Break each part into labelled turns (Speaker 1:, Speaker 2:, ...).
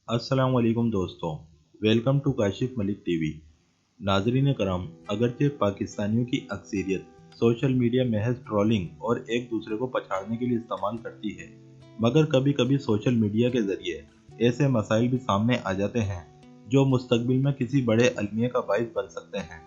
Speaker 1: अस्सलाम वालेकुम दोस्तों। Welcome to Kashif Malik TV. नाजरीन कराम, अगरचे पाकिस्तानियों की अक्सरियत सोशल मीडिया महज ट्रोलिंग और एक दूसरे को पछाड़ने के लिए इस्तेमाल करती है, मगर कभी कभी सोशल मीडिया के जरिए ऐसे मसाइल भी सामने आ जाते हैं जो मुस्तकबिल में किसी बड़े अलमिया का बाइस बन सकते हैं।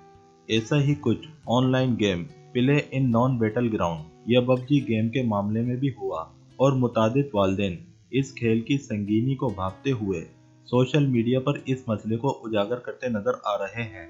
Speaker 1: ऐसा ही कुछ online game play in non battle ground या पबजी गेम के मामले में भी हुआ, और मुतादिद वालिदैन इस खेल की संगीनी को भांपते हुए सोशल मीडिया पर इस मसले को उजागर करते नजर आ रहे हैं।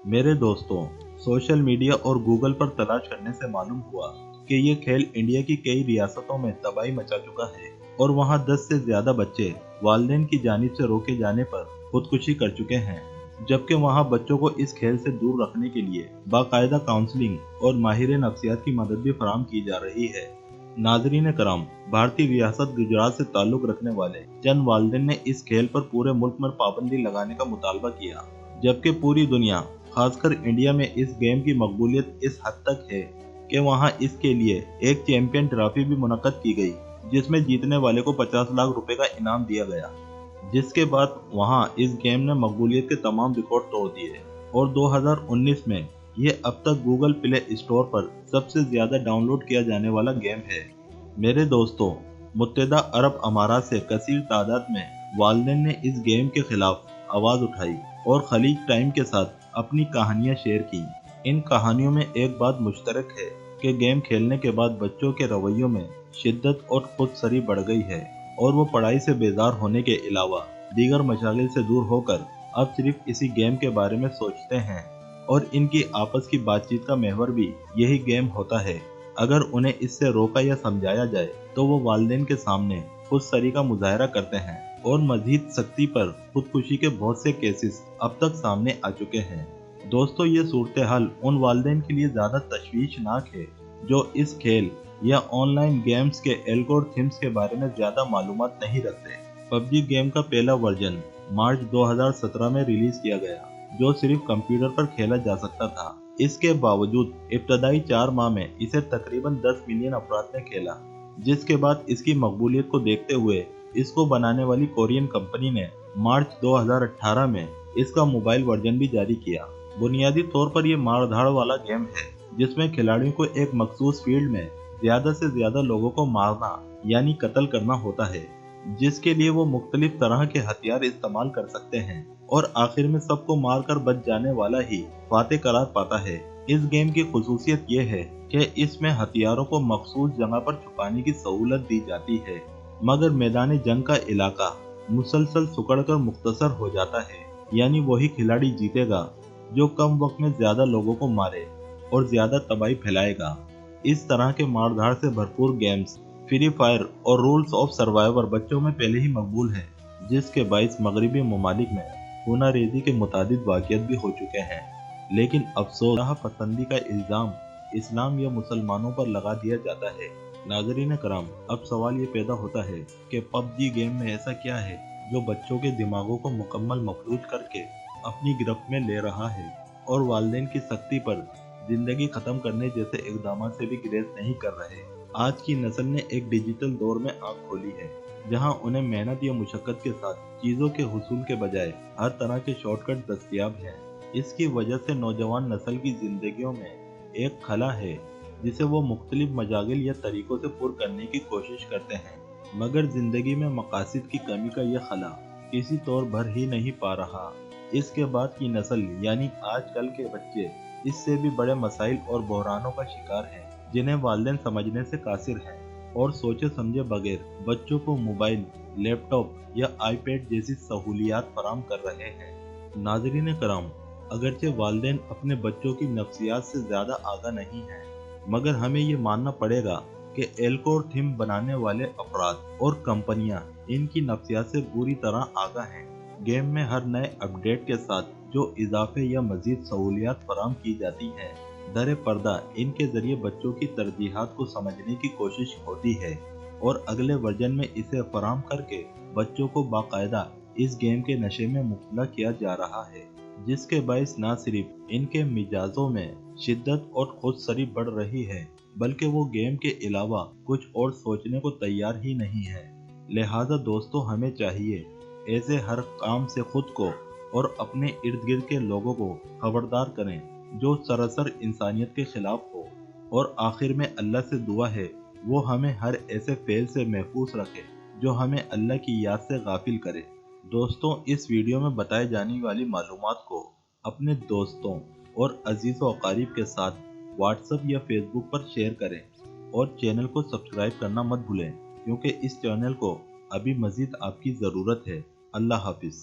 Speaker 1: मेरे दोस्तों, सोशल मीडिया और गूगल पर तलाश करने से मालूम हुआ कि ये खेल इंडिया की कई रियासतों में तबाही मचा चुका है, और वहाँ 10 से ज्यादा बच्चे वालिदैन की जानिब से रोके जाने पर खुदकुशी कर चुके हैं, जबकि वहाँ बच्चों को इस खेल से दूर रखने के लिए बाकायदा काउंसलिंग और माहिर नफ्सियात की मदद भी फराहम की जा रही है। नाजरीन कराम, भारतीय रियासत गुजरात से ताल्लुक रखने वाले चंद वालिदैन ने इस खेल पर पूरे मुल्क में पाबंदी लगाने का मुतालबा किया, जबकि पूरी दुनिया, खासकर इंडिया में इस गेम की मकबूलियत इस हद तक है कि वहां इसके लिए एक चैंपियन ट्रॉफी भी मुनक्कद की गई, जिसमें जीतने वाले को 50 लाख रुपए का इनाम दिया गया। जिसके बाद वहां इस गेम ने मकबूलियत के तमाम रिकॉर्ड तोड़ दिए, और 2019 में ये अब तक गूगल प्ले स्टोर पर सबसे ज्यादा डाउनलोड किया जाने वाला गेम है। मेरे दोस्तों, मुत्तहदा अरब अमारात से कसीर तादाद में वालिदैन ने इस गेम के खिलाफ आवाज उठाई और खलीज टाइम के साथ अपनी कहानियां शेयर की। इन कहानियों में एक बात मुश्तरक है कि गेम खेलने के बाद बच्चों के रवैयों में शिद्दत और खुदसरी बढ़ गई है, और वो पढ़ाई से बेजार होने के अलावा दीगर मशागिल से दूर होकर अब सिर्फ इसी गेम के बारे में सोचते हैं, और इनकी आपस की बातचीत का महवर भी यही गेम होता है। अगर उन्हें इससे रोका या समझाया जाए तो वो वालिदैन के सामने खुदसरी का मुजाहरा करते हैं, और मजीद सख्ती पर खुदकुशी के बहुत से केसेस अब तक सामने आ चुके हैं। दोस्तों, ये सूरत हाल उन वालिदैन के लिए ज्यादा तशवीशनाक है जो इस खेल या ऑनलाइन गेम्स के एल्गोरिथम्स के बारे में ज्यादा मालूमात नहीं रखते। पबजी गेम का पहला वर्जन मार्च 2017 में रिलीज किया गया, जो सिर्फ कंप्यूटर पर खेला जा सकता था। इसके बावजूद इब्तदाई 4 माह में इसे तकरीबन 10 मिलियन अफराद ने खेला, जिसके बाद इसकी मकबूलियत को देखते हुए इसको बनाने वाली कोरियन कंपनी ने मार्च 2018 में इसका मोबाइल वर्जन भी जारी किया। बुनियादी तौर पर यह मारधाड़ वाला गेम है, जिसमें खिलाड़ियों को एक मखसूस फील्ड में ज्यादा से ज्यादा लोगों को मारना यानी कत्ल करना होता है, जिसके लिए वो मुख्तलिफ तरह के हथियार इस्तेमाल कर सकते हैं, और आखिर में सबको मारकर बच जाने वाला ही फातेह करार पाता है। इस गेम की खुसूसियत ये है कि इसमें हथियारों को मखसूस जगह पर छुपाने की सहूलत दी जाती है, मगर मैदान जंग का इलाका मुसलसल सिकुड़कर मुख्तसर हो जाता है। यानी वही खिलाड़ी जीतेगा जो कम वक्त में ज्यादा लोगों को मारे और ज्यादा तबाही फैलाएगा। इस तरह के मारधाड़ से भरपूर गेम्स फ्री फायर और रूल्स ऑफ सर्वाइवर बच्चों में पहले ही मकबूल है, जिसके बाइस मगरबी ममालिक में खूनारेजी के मुतादिद वाक़ियात भी हो चुके हैं। लेकिन अफसोस, राह पसंदी का इल्ज़ाम इस्लाम या मुसलमानों पर लगा दिया जाता है। नाज़रीन कराम, अब सवाल ये पैदा होता है कि पबजी गेम में ऐसा क्या है जो बच्चों के दिमागों को मुकम्मल मफलूज करके अपनी गिरफ्त में ले रहा है, और वालिदैन की सख्ती पर जिंदगी खत्म करने जैसे इकदाम से भी ग्रेज नहीं कर रहे। आज की नस्ल ने एक डिजिटल दौर में आंख खोली है, जहां उन्हें मेहनत या मुशक्कत के साथ चीजों के हुसूल के बजाय हर तरह के शॉर्टकट दस्तयाब हैं। इसकी वजह से नौजवान नस्ल की जिंदगियों में एक खला है जिसे वो मुख्तलिफ मजागिल या तरीकों से पुर करने की कोशिश करते हैं, मगर जिंदगी में मकासद की कमी का यह खला किसी तौर भर ही नहीं पा रहा। इसके बाद की नस्ल यानी आजकल के बच्चे इससे भी बड़े मसाइल और बहरानों का शिकार हैं, जिन्हें वालिदैन समझने से कासिर हैं, और सोचे समझे बगैर बच्चों को मोबाइल, लैपटॉप या आईपैड जैसी सहूलियात फराहम कर रहे हैं। नाज़रीन कराम, अगरचे वालिदैन अपने बच्चों की नफ्सियात से ज्यादा आगा नहीं हैं, मगर हमें ये मानना पड़ेगा कि एल्गोरिथम बनाने वाले अफराद और कंपनियां इनकी नफ्सियात से पूरी तरह आगा हैं। गेम में हर नए अपडेट के साथ जो इजाफे या मजीद सहूलियात फराहम की जाती हैं, दर पर्दा इनके जरिए बच्चों की तरजीहात को समझने की कोशिश होती है, और अगले वर्जन में इसे फराहम करके बच्चों को बाकायदा इस गेम के नशे में मुब्तला किया जा रहा है, जिसके बायस न सिर्फ इनके मिजाजों में शिद्दत और खुदसरी बढ़ रही है, बल्कि वो गेम के अलावा कुछ और सोचने को तैयार ही नहीं है। लिहाजा दोस्तों, हमें चाहिए ایسے ہر کام سے خود کو اور اپنے ارد گرد کے لوگوں کو خبردار کریں جو سراسر انسانیت کے خلاف ہو، اور آخر میں اللہ سے دعا ہے وہ ہمیں ہر ایسے فعل سے محفوظ رکھے جو ہمیں اللہ کی یاد سے غافل کرے۔ دوستوں، اس ویڈیو میں بتائی جانے والی معلومات کو اپنے دوستوں اور عزیز و اقارب کے ساتھ واٹس ایپ یا فیس بک پر شیئر کریں، اور چینل کو سبسکرائب کرنا مت بھولیں کیونکہ اس چینل کو ابھی مزید آپ کی ضرورت ہے۔ اللہ حافظ۔